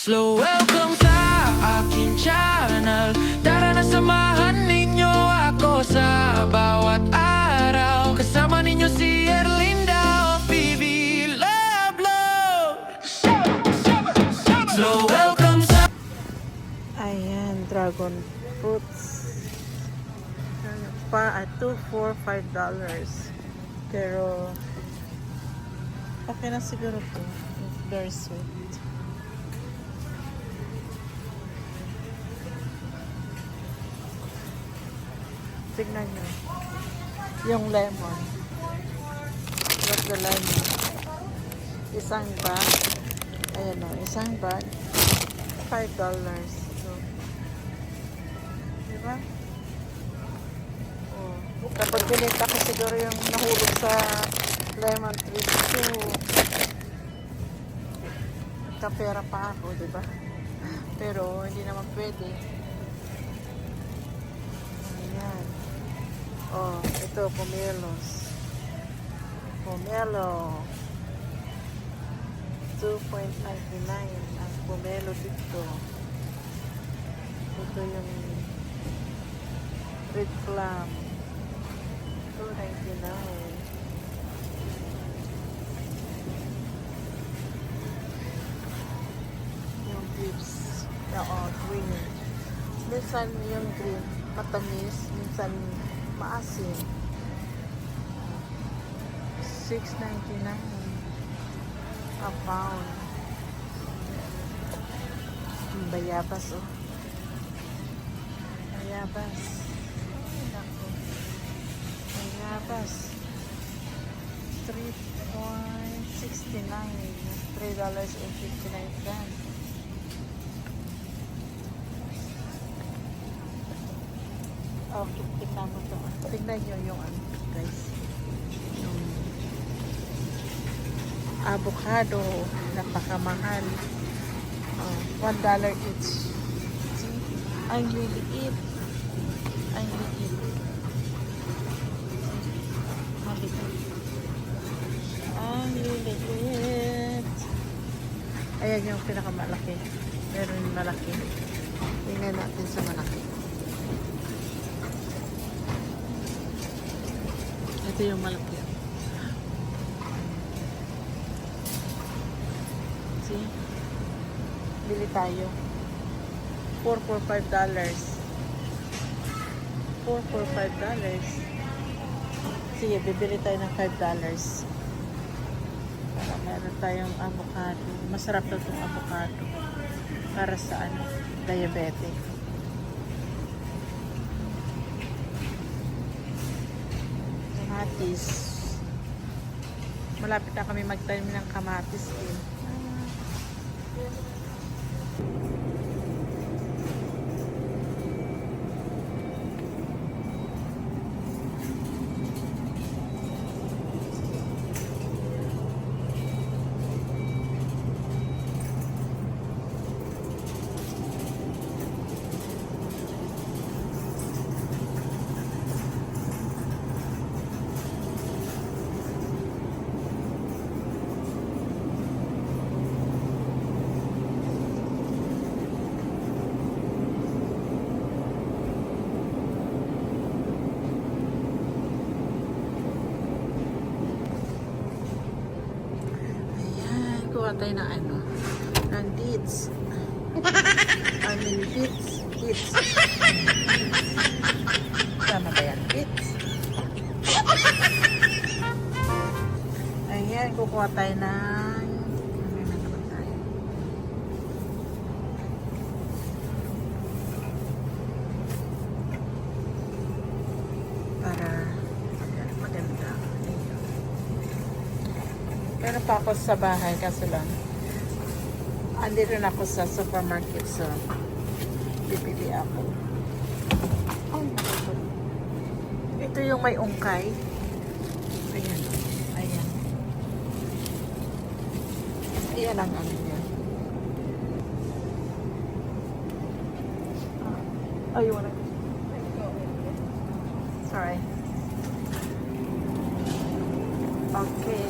Slow welcome sa aking channel. Tara na samahan ninyo ako sa bawat araw. Kasama ninyo si Erlinda o Phoebe Love Love. Slow welcome sa... Ayan, dragon fruits. Pa at $2, $4, $5. Pero okay na siguro to. Very sweet. Tignan nyo. Yung lemon. Look the lemon. Isang bag. Ayan o, isang bag. $5. So, diba? Oh. Kapag binita ko siguro yung nahulog sa lemon tree. So, kapera pa ako, diba? Pero, hindi naman pwede. Ayan. Oh, ito, pomelos. Pomelo. 2.99 ang pomelo dito. Ito yung red plum. 2.99. Yung grapes. Oo, green. Minsan yung green matamis, minsan maasim. 6.99 a pound. Bayabas, oh. Bayabas. Ay, naku. Bayabas. 3.69. $3.59. Oh, kita mo ito. Tingnan nyo yung ano, guys. Yung avocado. Napakamahal. $1 each. See? Ang liliit. Ang liliit. Maliit. Ang liliit. Ayan yung pinakamalaki. Meron yung malaki. Tingnan natin sa malaki. Ito yung malaki. See? Bili tayo. $4 for $5. $4 for $5. Sige, bibili tayo ng $5. Para meron tayong avocado. Masarap na itong avocado. Para sa ano, diabetic. Kamatis. Malapit na kami magtanim ng kamatis eh. Kuha tayo ng ano, ng dates. I mean, dates. Tama ba yan? Dates. Ayan, kukuha tayo ng ano na naman tayo. Para maganda. Pero pa ako sa bahay kaso lang andito na ako sa supermarket so bibili ako. Ito yung may ungkay. Ayan. Ayan. Ayan ang ano niya. Oh, you wanna... Sorry. Okay.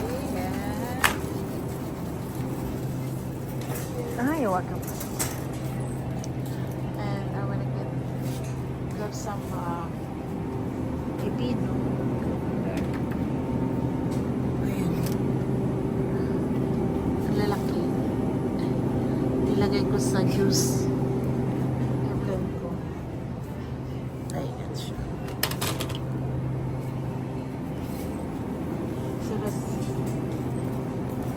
Tawagan pa. And I wanna grab some pipino. Ayan. Ang lalaki. Nilagay ko sa juice. I-blend ko. Ayan siya. So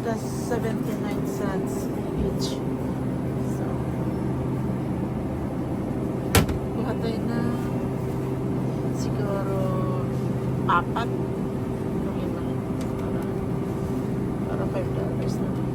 that's 79 cents each. So, kuha tayo na siguro 4 o 5 para $5 na.